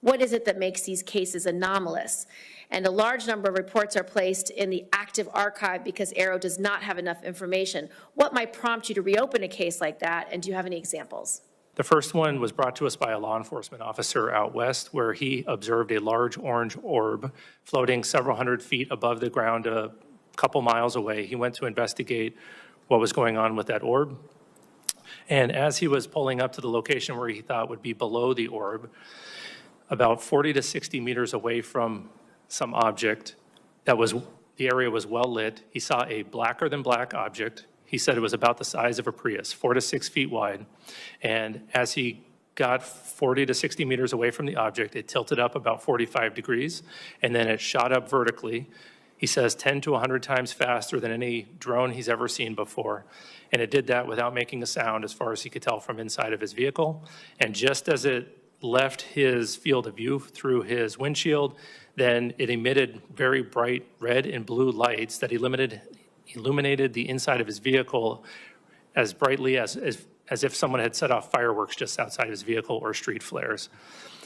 What is it that makes these cases anomalous? And a large number of reports are placed in the active archive because AARO does not have enough information. What might prompt you to reopen a case like that, and do you have any examples? The first one was brought to us by a law enforcement officer out west, where he observed a large orange orb floating several hundred feet above the ground a couple miles away. He went to investigate what was going on with that orb. And as he was pulling up to the location where he thought would be below the orb, about 40 to 60 meters away from some object the area was well lit, he saw a blacker than black object. He said it was about the size of a Prius, 4 to 6 feet wide. And as he got 40 to 60 meters away from the object, it tilted up about 45 degrees, and then it shot up vertically. He says 10 to 100 times faster than any drone he's ever seen before. And it did that without making a sound, as far as he could tell from inside of his vehicle. And just as it left his field of view through his windshield, then it emitted very bright red and blue lights that illuminated the inside of his vehicle as brightly as if someone had set off fireworks just outside his vehicle or street flares.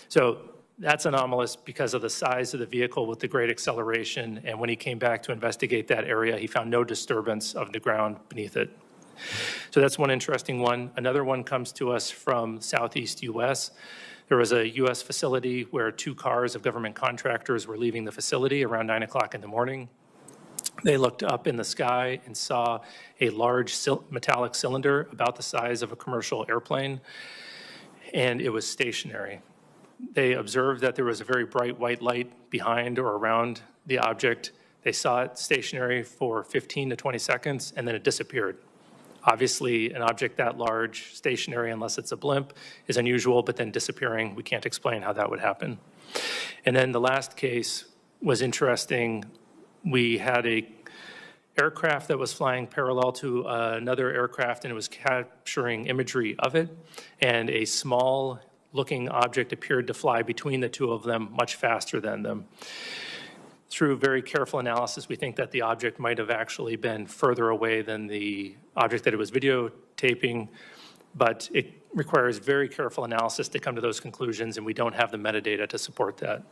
So that's anomalous because of the size of the vehicle with the great acceleration. And when he came back to investigate that area, he found no disturbance of the ground beneath it. So that's one interesting one. Another one comes to us from Southeast US. There was a US facility where 2 cars of government contractors were leaving the facility around 9 o'clock in the morning. They looked up in the sky and saw a large metallic cylinder about the size of a commercial airplane, and it was stationary. They observed that there was a very bright white light behind or around the object. They saw it stationary for 15 to 20 seconds, and then it disappeared. Obviously, an object that large, stationary, unless it's a blimp, is unusual, but then disappearing, we can't explain how that would happen. And then the last case was interesting. We had a aircraft that was flying parallel to another aircraft, and it was capturing imagery of it, and a small looking object appeared to fly between the two of them much faster than them. Through very careful analysis, we think that the object might have actually been further away than the object that it was videotaping, but it requires very careful analysis to come to those conclusions, and we don't have the metadata to support that.